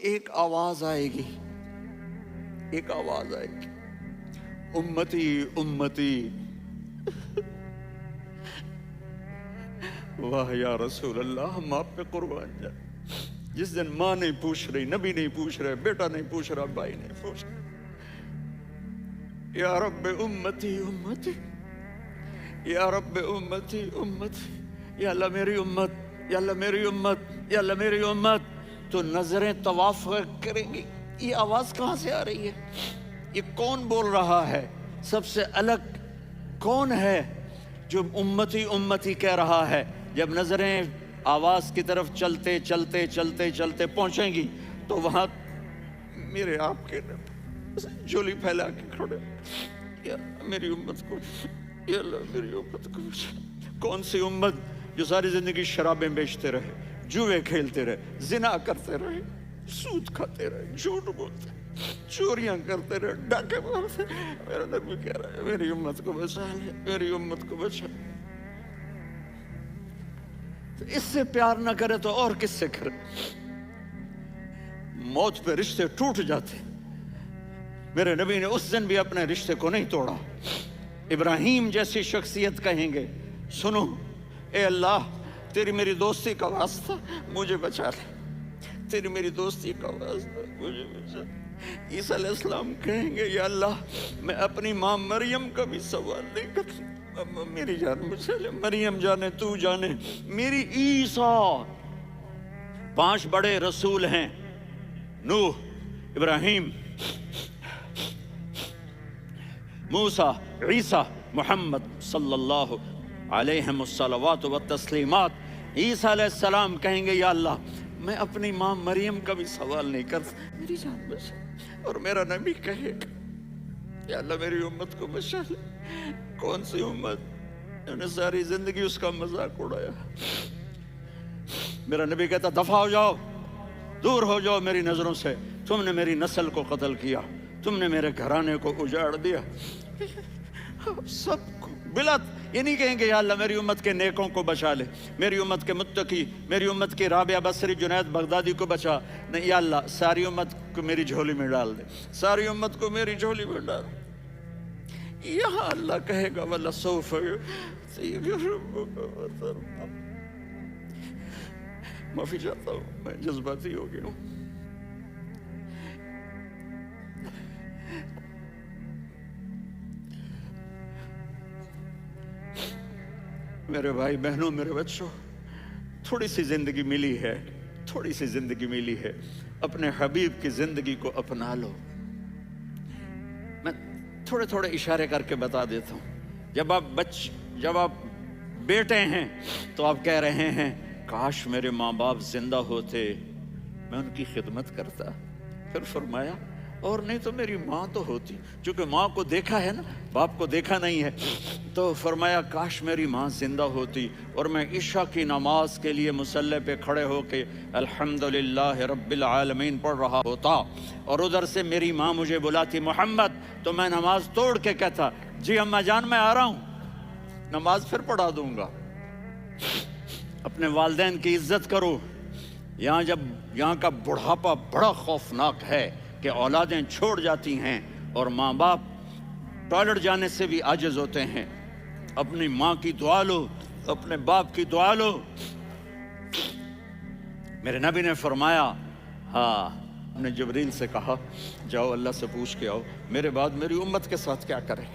ایک آواز آئے گی، ایک آواز آئے گی، امتی امتی۔ واہ یا رسول اللہ، ہم آپ پہ قربان جائیں۔ جس دن ماں نہیں پوچھ رہی، نبی نہیں پوچھ رہے، بیٹا نہیں پوچھ رہا، بھائی نہیں پوچھ رہا، یا رب امتی امتی، یا رب امتی امتی، یا اللہ میری امت، یا اللہ میری امت، یا اللہ میری امت۔ تو نظریں طواف کریں گی، یہ آواز کہاں سے آ رہی ہے؟ یہ کون بول رہا ہے؟ سب سے الگ کون ہے جو امتی امتی کہہ رہا ہے؟ جب نظریں آواز کی طرف چلتے چلتے چلتے چلتے پہنچیں گی تو وہاں میرے آپ کے جھولی پھیلا کے کھڑے، یا میری امت کو، یا اللہ میری امت کو۔ کون سی امت جو ساری زندگی شرابیں بیچتے رہے، جوئے کھیلتے رہے، زنا کرتے رہے، سود کھاتے رہے، جھوٹ بولتے رہے، چوریاں کرتے رہے، ڈاکے مارتے رہے۔ میرا نبی کہہ رہا ہے میری امت کو بچا لے، میری امت کو بچا لے۔ تو اس سے پیار نہ کرے تو اور کس سے کرے؟ موت پہ رشتے ٹوٹ جاتے، میرے نبی نے اس دن بھی اپنے رشتے کو نہیں توڑا۔ ابراہیم جیسی شخصیت کہیں گے سنو اے اللہ تیری میری دوستی کا واسطہ مجھے بچا لے، تیری میری دوستی کا واسطہ مجھے بچا لے۔ عیسیٰ علیہ السلام کہیں گے یا اللہ میں اپنی ماں مریم کا بھی سوال نہیں کرتا، میری جان بچا لے، مریم جانے تو جانے میری عیسیٰ۔ 5 بڑے رسول ہیں، نوح، ابراہیم، موسیٰ، عیسیٰ، محمد صلی اللہ علیہ الصلوات والتسلیمات۔ عیسیٰ علیہ السلام کہیں گے یا اللہ میں اپنی ماں مریم کا بھی سوال نہیں کرتا، میری جان بچا۔ اور میرا نبی کہے گا یا اللہ میری امت کو بچا لے۔ کون سی امت جنہوں نے ساری زندگی اس کا مذاق اڑایا؟ میرا نبی کہتا دفع ہو جاؤ، دور ہو جاؤ میری نظروں سے، تم نے میری نسل کو قتل کیا، تم نے میرے گھرانے کو اجاڑ دیا۔ سب کو بلت یہ نہیں کہیں گے یا اللہ میری امت کے نیکوں کو بچا لے، میری امت کے متقی، میری امت کی رابعہ بصری، جنید بغدادی کو بچا، نہیں یا اللہ ساری امت کو میری جھولی میں ڈال دے، ساری امت کو میری جھولی میں ڈال دے۔ یہاں اللہ کہے گا وَلَسَوْفَ يُعْطِيكَ رَبُّكَ فَتَرْضَىٰ۔ معافی چاہتا ہوں، میں جذباتی ہو گیا ہوں۔ میرے بھائی بہنوں، میرے بچوں، تھوڑی سی زندگی ملی ہے، تھوڑی سی زندگی ملی ہے، اپنے حبیب کی زندگی کو اپنا لو۔ میں تھوڑے تھوڑے اشارے کر کے بتا دیتا ہوں۔ جب آپ بیٹے ہیں تو آپ کہہ رہے ہیں کاش میرے ماں باپ زندہ ہوتے، میں ان کی خدمت کرتا۔ پھر فرمایا اور نہیں تو میری ماں تو ہوتی، چونکہ ماں کو دیکھا ہے نا، باپ کو دیکھا نہیں ہے، تو فرمایا کاش میری ماں زندہ ہوتی اور میں عشاء کی نماز کے لیے مصلی پہ کھڑے ہو کے الحمدللہ رب العالمین پڑھ رہا ہوتا، اور ادھر سے میری ماں مجھے بلاتی محمد، تو میں نماز توڑ کے کہتا جی اماں جان میں آ رہا ہوں، نماز پھر پڑھا دوں گا۔ اپنے والدین کی عزت کرو۔ یہاں کا بڑھاپا بڑا خوفناک ہے کہ اولادیں چھوڑ جاتی ہیں اور ماں باپ ٹوائلٹ جانے سے بھی عاجز ہوتے ہیں۔ اپنی ماں کی دعا لو، اپنے باپ کی دعا لو۔ میرے نبی نے فرمایا نے جبریل سے کہا جاؤ اللہ سے پوچھ کے آؤ میرے بعد میری امت کے ساتھ کیا کرے۔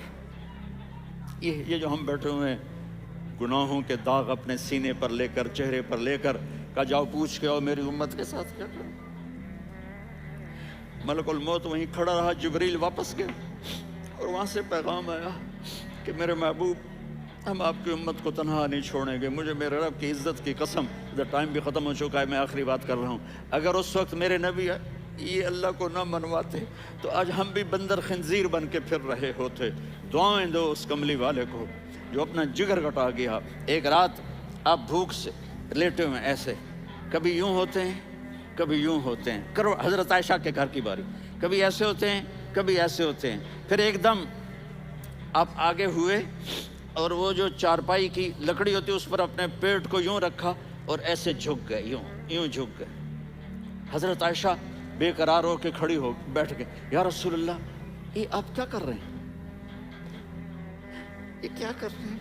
یہ جو ہم بیٹھے ہوئے ہیں گناہوں کے داغ اپنے سینے پر لے کر، چہرے پر لے کر، کہا جاؤ پوچھ کے آؤ میری امت کے ساتھ کیا کرے۔ ملک الموت وہیں کھڑا رہا، جبریل واپس گئے اور وہاں سے پیغام آیا کہ میرے محبوب ہم آپ کی امت کو تنہا نہیں چھوڑیں گے، مجھے میرے رب کی عزت کی قسم، ٹائم بھی ختم ہو چکا ہے، میں آخری بات کر رہا ہوں، اگر اس وقت میرے نبی یہ اللہ کو نہ منواتے تو آج ہم بھی بندر خنزیر بن کے پھر رہے ہوتے۔ دعائیں دو اس کملی والے کو جو اپنا جگر کٹا گیا۔ ایک رات آپ بھوک سے لیٹے ہوئے ایسے، کبھی یوں ہوتے ہیں کبھی یوں ہوتے ہیں، کرو حضرت عائشہ کے گھر کی باری، کبھی ایسے ہوتے ہیں کبھی ایسے ہوتے ہیں، پھر ایک دم آپ آگے ہوئے اور وہ جو چارپائی کی لکڑی ہوتی ہے اس پر اپنے پیٹ کو یوں رکھا اور ایسے جھک گئے، یوں جھک گئے۔ حضرت عائشہ بے قرار ہو کے کھڑی ہو بیٹھ گئے، یا رسول اللہ یہ آپ کیا کر رہے ہیں؟ یہ کیا کر رہے ہیں؟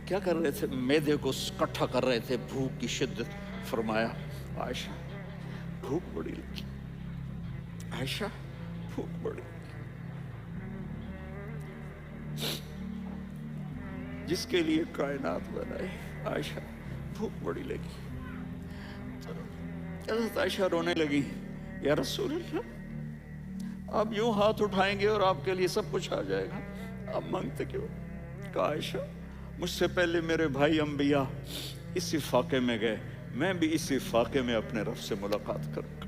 کیا کر رہے تھے؟ معدے کو اکٹھا کر رہے تھے، بھوک کی شدت۔ فرمایا عائشہ بھوک بڑی لگی، عائشہ بھوک بڑی لگی۔ جس کے لیے کائنات بنائے، عائشہ بھوک بڑی لگی۔ حضرت عائشہ رونے لگی، یا رسول اللہ آپ یوں ہاتھ اٹھائیں گے اور آپ کے لیے سب کچھ آ جائے گا، آپ مانگتے کیوں؟ کہا عائشہ مجھ سے پہلے میرے بھائی انبیاء اسی فاقے میں گئے، میں بھی اسی فاقے میں اپنے رب سے ملاقات کروں گا۔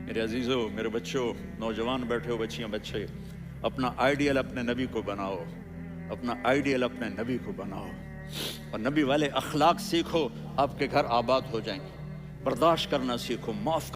میرے عزیزوں، میرے بچوں، نوجوان بیٹھے ہو، بچیاں بچے، اپنا آئیڈیل اپنے نبی کو بناؤ، اپنا آئیڈیل اپنے نبی کو بناؤ، اور نبی والے اخلاق سیکھو، آپ کے گھر آباد ہو جائیں گے۔ برداشت کرنا سیکھو، معاف